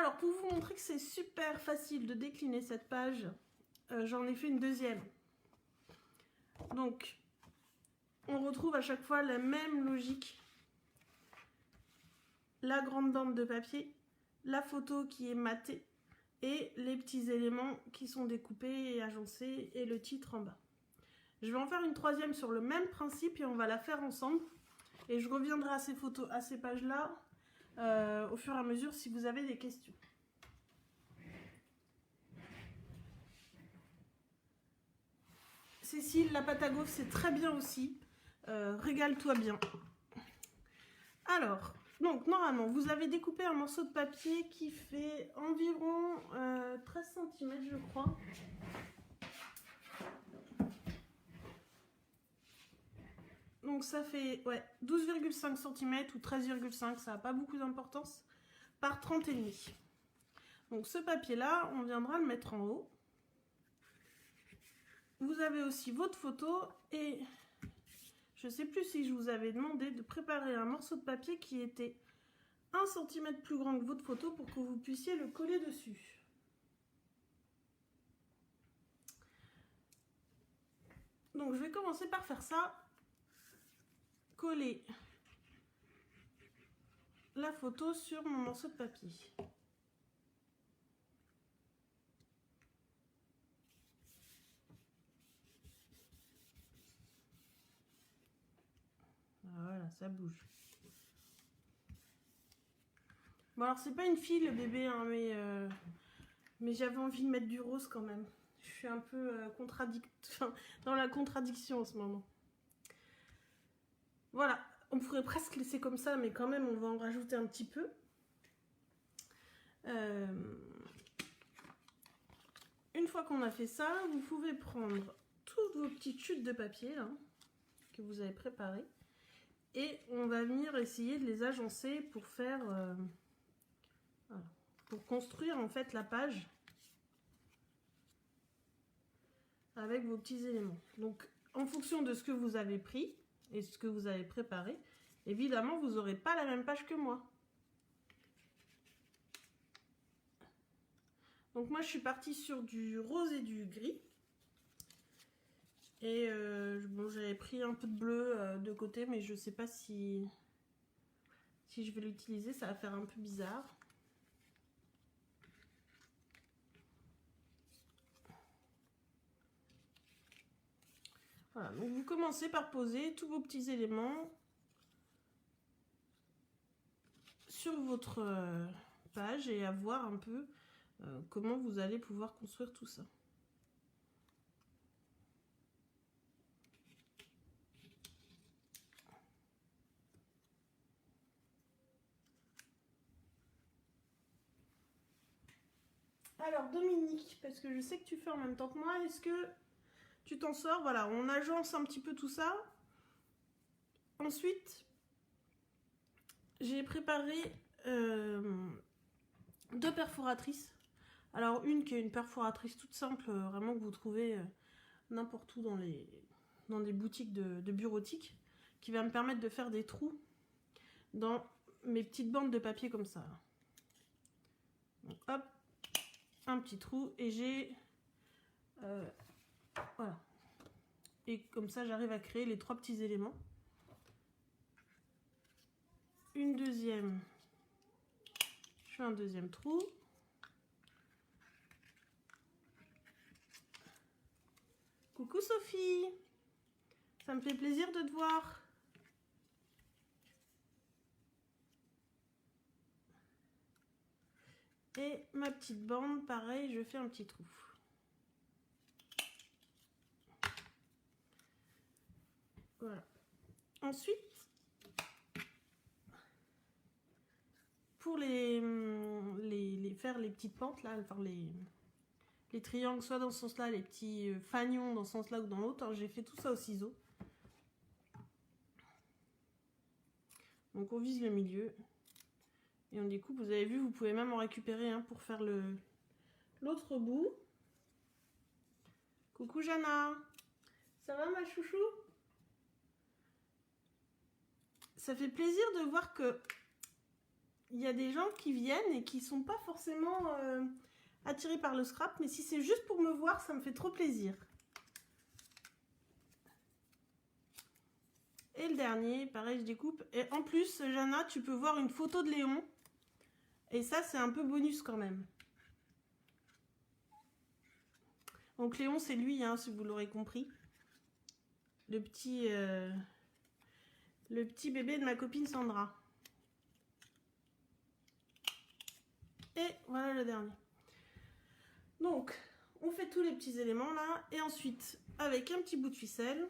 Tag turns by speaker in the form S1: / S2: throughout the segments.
S1: Alors, pour vous montrer que c'est super facile de décliner cette page, j'en ai fait une deuxième. Donc, on retrouve à chaque fois la même logique. La grande bande de papier, la photo qui est matée et les petits éléments qui sont découpés et agencés et le titre en bas. Je vais en faire une troisième sur le même principe et on va la faire ensemble. Et je reviendrai à ces photos, à ces pages-là au fur et à mesure si vous avez des questions. Cécile, la pâte à gaufre, c'est très bien aussi. Régale-toi bien. Alors, donc normalement, vous avez découpé un morceau de papier qui fait environ 13 cm, je crois. Donc ça fait 12,5 cm ou 13,5, ça n'a pas beaucoup d'importance, par 30,5. Donc ce papier-là, on viendra le mettre en haut. Vous avez aussi votre photo et je ne sais plus si je vous avais demandé de préparer un morceau de papier qui était 1 cm plus grand que votre photo pour que vous puissiez le coller dessus. Donc je vais commencer par faire ça. Coller la photo sur mon morceau de papier. Voilà, ça bouge. Bon alors c'est pas une fille le bébé, hein, mais j'avais envie de mettre du rose quand même. Je suis un peu dans la contradiction en ce moment. Voilà, on pourrait presque laisser comme ça, mais quand même on va en rajouter un petit peu. Une fois qu'on a fait ça, vous pouvez prendre toutes vos petites chutes de papier là, que vous avez préparées. Et on va venir essayer de les agencer pour faire... voilà, pour construire en fait la page avec vos petits éléments. Donc en fonction de ce que vous avez pris et ce que vous avez préparé, évidemment vous n'aurez pas la même page que moi. Donc moi je suis partie sur du rose et du gris. Et bon, j'avais pris un peu de bleu de côté, mais je ne sais pas si je vais l'utiliser, ça va faire un peu bizarre. Voilà, donc vous commencez par poser tous vos petits éléments sur votre page et à voir un peu comment vous allez pouvoir construire tout ça. Alors Dominique, parce que je sais que tu fais en même temps que moi, est-ce que tu t'en sors? Voilà, on agence un petit peu tout ça. Ensuite, j'ai préparé 2 perforatrices. Alors une qui est une perforatrice toute simple, vraiment que vous trouvez n'importe où dans des boutiques de bureautique, qui va me permettre de faire des trous dans mes petites bandes de papier comme ça. Donc hop, un petit trou et j'ai voilà, et comme ça j'arrive à créer les 3 petits éléments. Une deuxième, je fais un deuxième trou. Coucou Sophie, ça me fait plaisir de te voir. Et ma petite bande, pareil, je fais un petit trou. Voilà. Ensuite, pour faire les petites pentes, là, enfin les triangles, soit dans ce sens-là, les petits fanions dans ce sens-là ou dans l'autre, hein, j'ai fait tout ça au ciseau. Donc on vise le milieu et on découpe. Vous avez vu, vous pouvez même en récupérer un pour faire l'autre bout. Coucou Jana, ça va ma chouchou? Ça fait plaisir de voir que il y a des gens qui viennent et qui sont pas forcément attirés par le scrap, mais si c'est juste pour me voir, ça me fait trop plaisir. Et le dernier, pareil, je découpe. Et en plus, Jana, tu peux voir une photo de Léon. Et ça, c'est un peu bonus quand même. Donc Léon, c'est lui, hein, si vous l'aurez compris. Le petit bébé de ma copine Sandra. Et voilà le dernier. Donc, on fait tous les petits éléments là. Et ensuite, avec un petit bout de ficelle,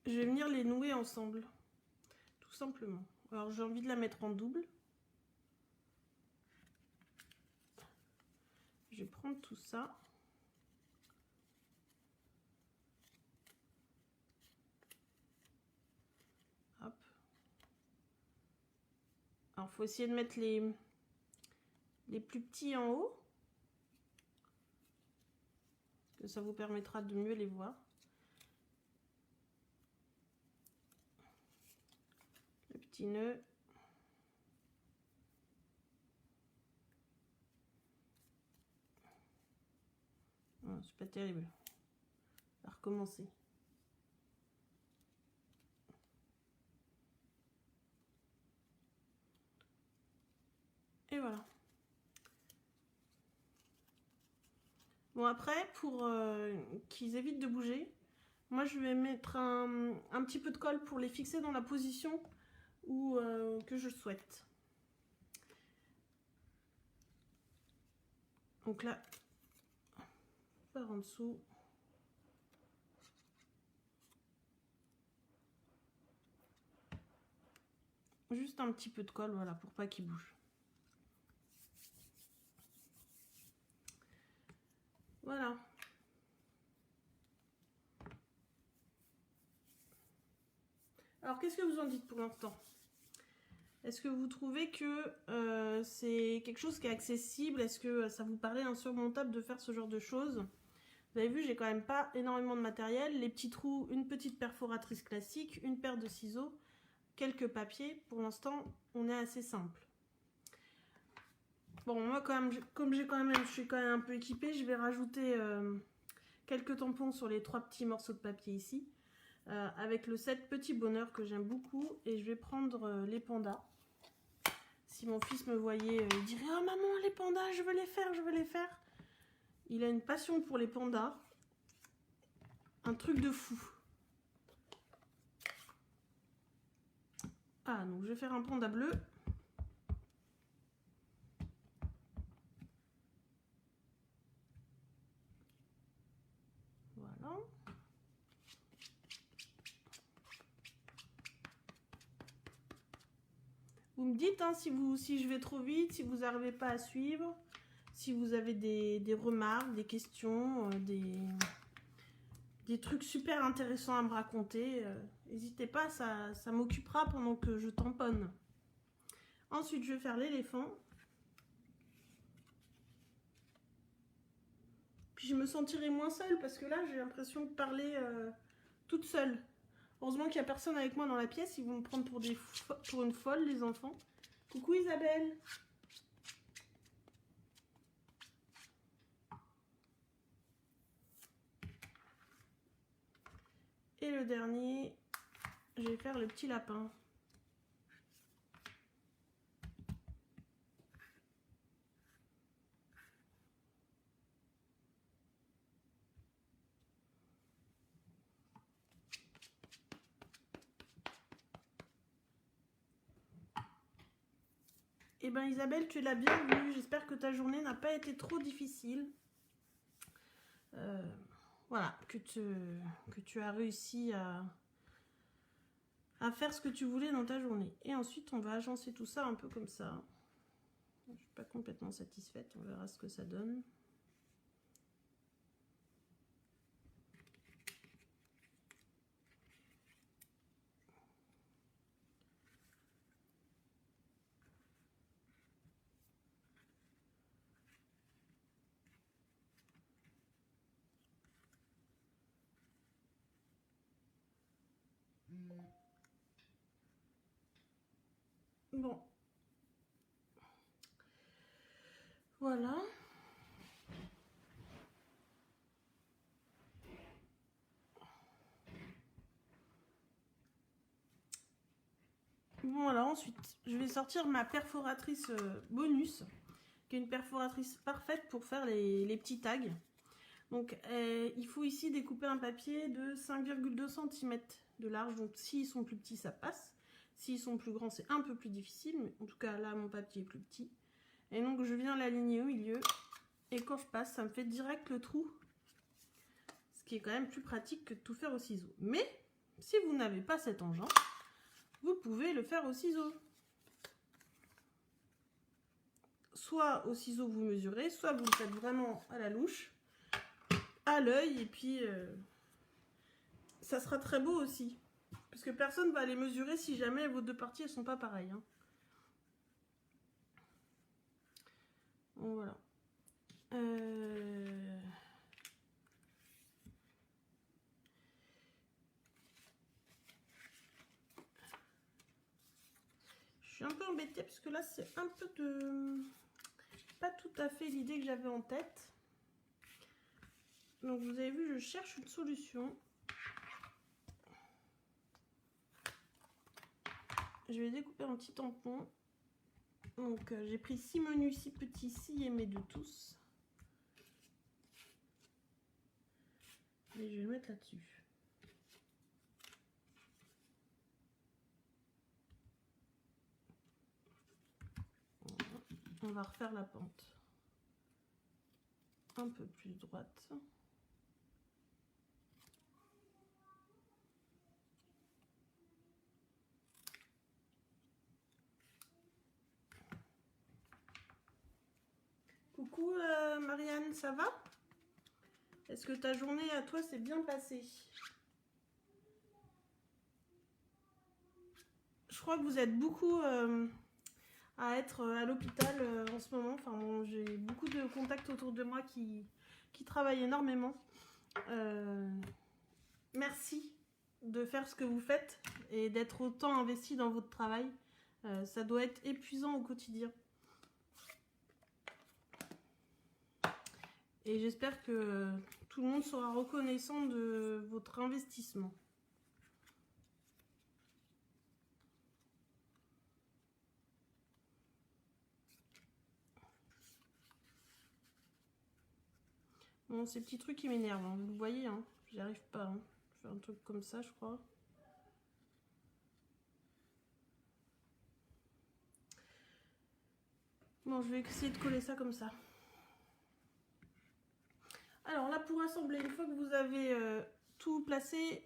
S1: je vais venir les nouer ensemble. Tout simplement. Alors, j'ai envie de la mettre en double. Je vais prendre tout ça. Hop. Alors, il faut essayer de mettre les plus petits en haut. Que ça vous permettra de mieux les voir. Le petit nœud. Oh, c'est pas terrible. On va recommencer. Et voilà. Bon, après, pour qu'ils évitent de bouger, moi je vais mettre un petit peu de colle pour les fixer dans la position où, que je souhaite. Donc là, par en dessous. Juste un petit peu de colle, voilà, pour pas qu'il bouge. Voilà. Alors, qu'est-ce que vous en dites pour l'instant? Est-ce que vous trouvez que c'est quelque chose qui est accessible? Est-ce que ça vous paraît insurmontable de faire ce genre de choses? Vous avez vu, j'ai quand même pas énormément de matériel. Les petits trous, une petite perforatrice classique, une paire de ciseaux, quelques papiers. Pour l'instant, on est assez simple. Bon, moi, comme je suis quand même un peu équipée, je vais rajouter quelques tampons sur les 3 petits morceaux de papier ici. Avec le set Petit Bonheur que j'aime beaucoup. Et je vais prendre les pandas. Si mon fils me voyait, il dirait « Oh maman, les pandas, je veux les faire, je veux les faire !» Il a une passion pour les pandas. Un truc de fou. Ah, donc je vais faire un panda bleu. Voilà. Vous me dites hein, si je vais trop vite, si vous n'arrivez pas à suivre, si vous avez des remarques, des questions, des trucs super intéressants à me raconter. N'hésitez pas, ça m'occupera pendant que je tamponne. Ensuite, je vais faire l'éléphant. Puis je me sentirai moins seule parce que là, j'ai l'impression de parler toute seule. Heureusement qu'il n'y a personne avec moi dans la pièce. Ils vont me prendre pour une folle, les enfants. Coucou Isabelle. Et le dernier, je vais faire le petit lapin. Eh bien Isabelle, tu es la bienvenue. J'espère que ta journée n'a pas été trop difficile. Voilà, que tu as réussi à faire ce que tu voulais dans ta journée. Et ensuite, on va agencer tout ça un peu comme ça. Je ne suis pas complètement satisfaite, on verra ce que ça donne. Bon. Voilà. Bon, voilà, ensuite, je vais sortir ma perforatrice bonus, qui est une perforatrice parfaite pour faire les petits tags. Donc, il faut ici découper un papier de 5,2 cm de large. Donc, s'ils sont plus petits, ça passe. S'ils sont plus grands, c'est un peu plus difficile. Mais en tout cas, là, mon papier est plus petit. Et donc, je viens l'aligner au milieu. Et quand je passe, ça me fait direct le trou. Ce qui est quand même plus pratique que de tout faire au ciseau. Mais, si vous n'avez pas cet engin, vous pouvez le faire au ciseau. Soit au ciseau vous mesurez, soit vous le faites vraiment à la louche, à l'œil, et puis ça sera très beau aussi. Parce que personne ne va les mesurer si jamais vos deux parties ne sont pas pareilles. Hein. Bon, voilà. Je suis un peu embêtée parce que là c'est un peu de... pas tout à fait l'idée que j'avais en tête. Donc vous avez vu, je cherche une solution. Je vais découper un petit tampon. Donc j'ai pris 6 menus, 6 petits, 6 aimés de tous. Et je vais le mettre là-dessus. On va refaire la pente un peu plus droite. Coucou Marianne, ça va? Est-ce que ta journée à toi s'est bien passée? Je crois que vous êtes beaucoup à être à l'hôpital en ce moment. Enfin, bon, j'ai beaucoup de contacts autour de moi qui travaillent énormément. Merci de faire ce que vous faites et d'être autant investi dans votre travail. Ça doit être épuisant au quotidien. Et j'espère que tout le monde sera reconnaissant de votre investissement. Bon, ces petits trucs qui m'énervent, hein. Vous le voyez, hein. J'y arrive pas. Hein. Je fais un truc comme ça, je crois. Bon, je vais essayer de coller ça comme ça. Alors là, pour assembler, une fois que vous avez tout placé,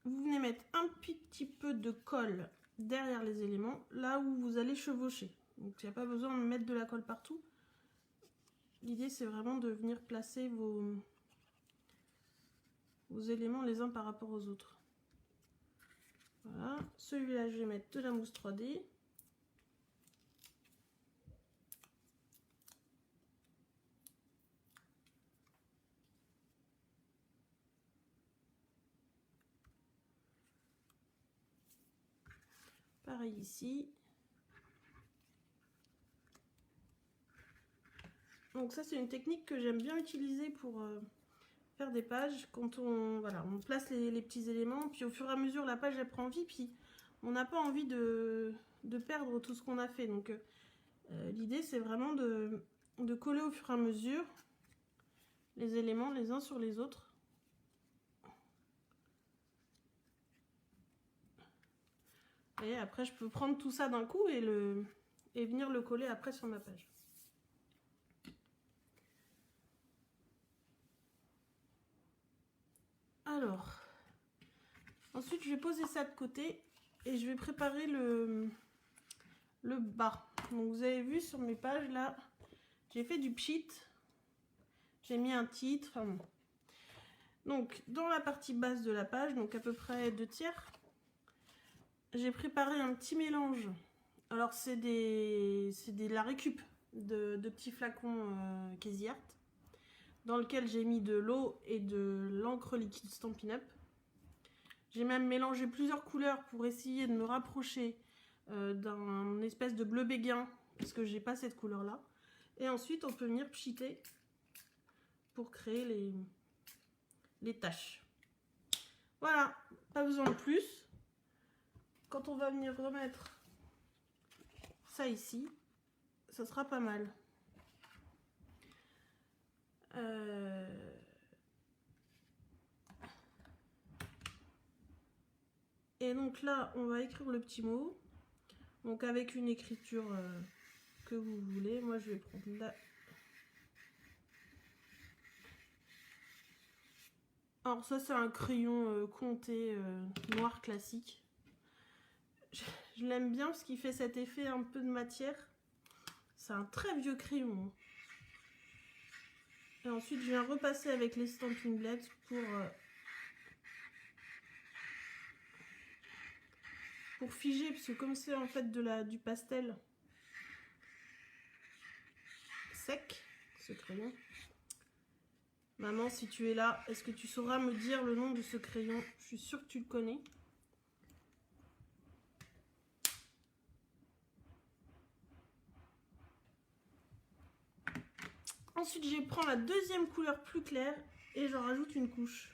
S1: vous venez mettre un petit peu de colle derrière les éléments, là où vous allez chevaucher. Donc il n'y a pas besoin de mettre de la colle partout. L'idée, c'est vraiment de venir placer vos éléments les uns par rapport aux autres. Voilà. Celui-là, je vais mettre de la mousse 3D. Pareil ici. Donc ça, c'est une technique que j'aime bien utiliser pour faire des pages. Quand on place les petits éléments, puis au fur et à mesure, la page, elle prend vie, puis on n'a pas envie de perdre tout ce qu'on a fait. Donc l'idée, c'est vraiment de coller au fur et à mesure les éléments les uns sur les autres. Et après, je peux prendre tout ça d'un coup et venir le coller après sur ma page. Alors, ensuite, je vais poser ça de côté et je vais préparer le bas. Donc, vous avez vu sur mes pages, là, j'ai fait du pchit. J'ai mis un titre. Enfin, bon. Donc, dans la partie basse de la page, donc à peu près 2/3, j'ai préparé un petit mélange. Alors, c'est la récup de petits flacons Casey Art, dans lequel j'ai mis de l'eau et de l'encre liquide Stampin' Up. J'ai même mélangé plusieurs couleurs pour essayer de me rapprocher d'un espèce de bleu béguin, parce que j'ai pas cette couleur là. Et ensuite on peut venir pchiter pour créer les taches. Voilà, pas besoin de plus. Quand on va venir remettre ça ici, ça sera pas mal. Et donc là, on va écrire le petit mot. Donc avec une écriture que vous voulez. Moi, je vais prendre là. Alors ça, c'est un crayon Conté noir classique. Je l'aime bien parce qu'il fait cet effet un peu de matière. C'est un très vieux crayon. Et ensuite, je viens repasser avec les Stampin' Blends pour figer, parce que comme c'est en fait du pastel sec, ce crayon. Maman, si tu es là, est-ce que tu sauras me dire le nom de ce crayon? Je suis sûre que tu le connais. Ensuite, je prends la deuxième couleur plus claire et j'en rajoute une couche.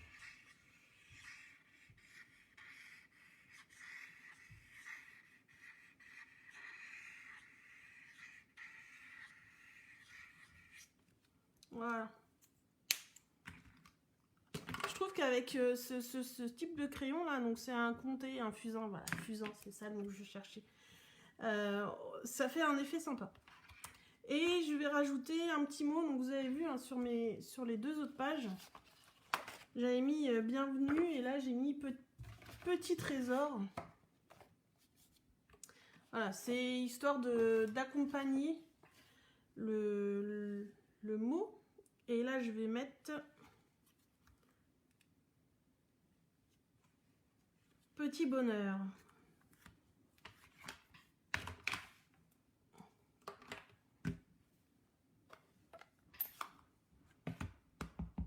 S1: Voilà. Je trouve qu'avec ce type de crayon là, donc c'est un Conté, un fusain, voilà, fusain, c'est ça le mot que je cherchais. Ça fait un effet sympa. Et je vais rajouter un petit mot, donc vous avez vu hein, sur les deux autres pages, j'avais mis bienvenue et là j'ai mis petit trésor. Voilà, c'est histoire d'accompagner le mot. Et là je vais mettre petit bonheur.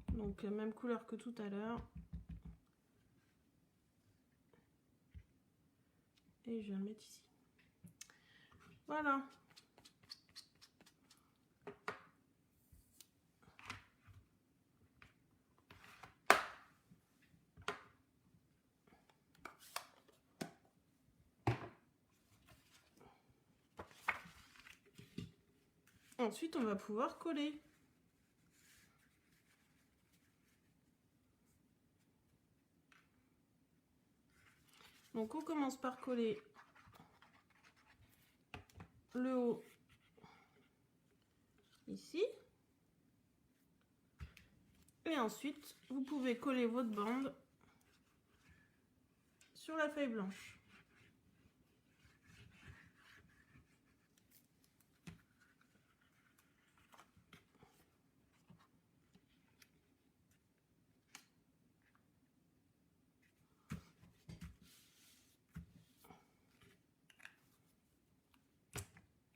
S1: Donc même couleur que tout à l'heure. Et je vais le mettre ici. Voilà. Ensuite, on va pouvoir coller. Donc on commence par coller le haut ici. Et ensuite, vous pouvez coller votre bande sur la feuille blanche.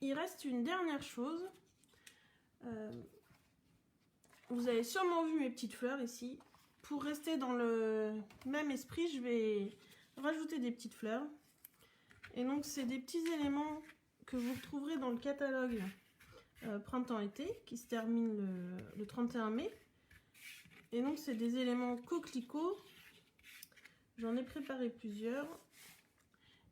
S1: Il reste une dernière chose. Vous avez sûrement vu mes petites fleurs ici. Pour rester dans le même esprit, je vais rajouter des petites fleurs. Et donc, c'est des petits éléments que vous retrouverez dans le catalogue printemps-été qui se termine le 31 mai. Et donc, c'est des éléments coquelicots. J'en ai préparé plusieurs.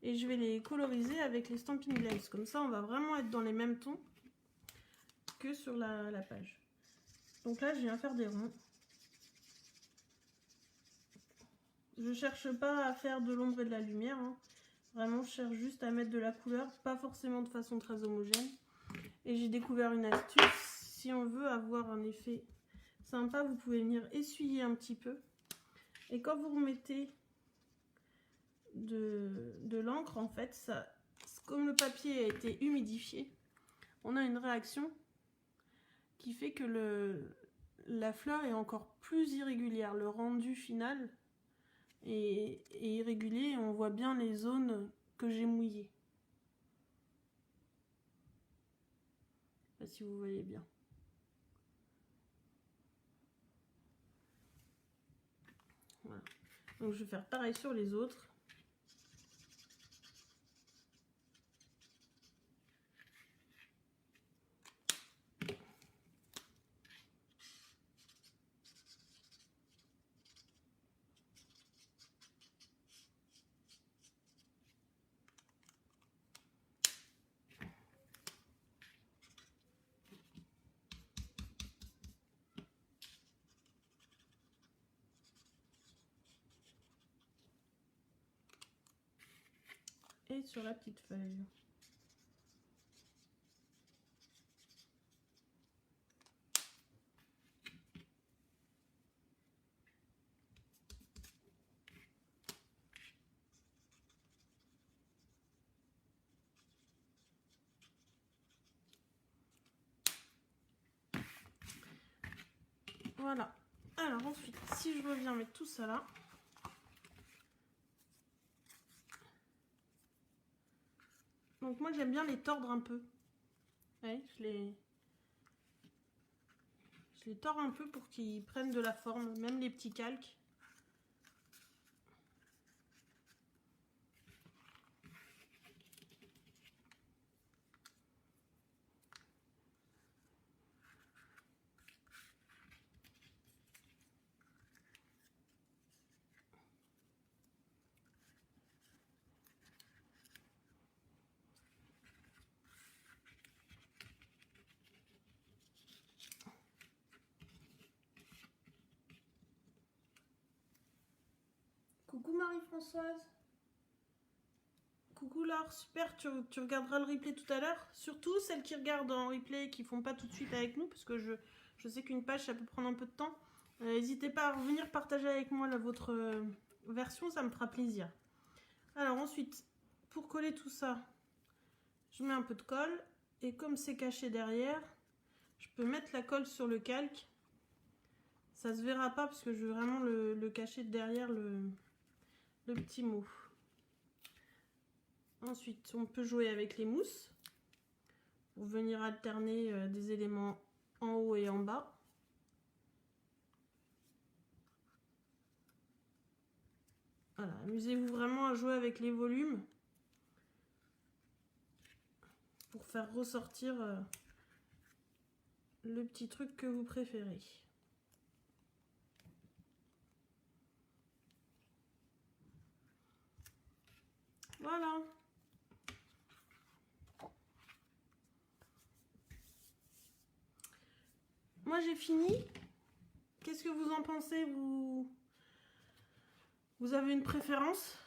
S1: Et je vais les coloriser avec les Stampin' Blends. Comme ça, on va vraiment être dans les mêmes tons que sur la page. Donc là, je viens faire des ronds. Je cherche pas à faire de l'ombre et de la lumière. Hein. Vraiment, je cherche juste à mettre de la couleur, pas forcément de façon très homogène. Et j'ai découvert une astuce. Si on veut avoir un effet sympa, vous pouvez venir essuyer un petit peu. Et quand vous remettez de l'encre, en fait, ça, comme le papier a été humidifié, on a une réaction qui fait que la fleur est encore plus irrégulière. Le rendu final est irrégulier et on voit bien les zones que j'ai mouillées. Je sais pas si vous voyez bien. Voilà. Donc je vais faire pareil sur les autres. et sur la petite feuille. Voilà. Alors ensuite, si je reviens mettre tout ça là, donc moi j'aime bien les tordre un peu. Ouais, je les tords un peu pour qu'ils prennent de la forme, même les petits calques. Coucou Marie-Françoise. Coucou Laure, super, tu regarderas le replay tout à l'heure. Surtout celles qui regardent en replay et qui font pas tout de suite avec nous, parce que je sais qu'une page ça peut prendre un peu de temps. N'hésitez pas à revenir partager avec moi votre version, ça me fera plaisir. Alors ensuite, pour coller tout ça, je mets un peu de colle. Et comme c'est caché derrière, je peux mettre la colle sur le calque. Ça se verra pas parce que je veux vraiment le cacher derrière le petit mot. Ensuite, on peut jouer avec les mousses pour venir alterner des éléments en haut et en bas. Voilà, amusez-vous vraiment à jouer avec les volumes pour faire ressortir le petit truc que vous préférez. Voilà. Moi j'ai fini. Qu'est-ce que vous en pensez, vous avez une préférence?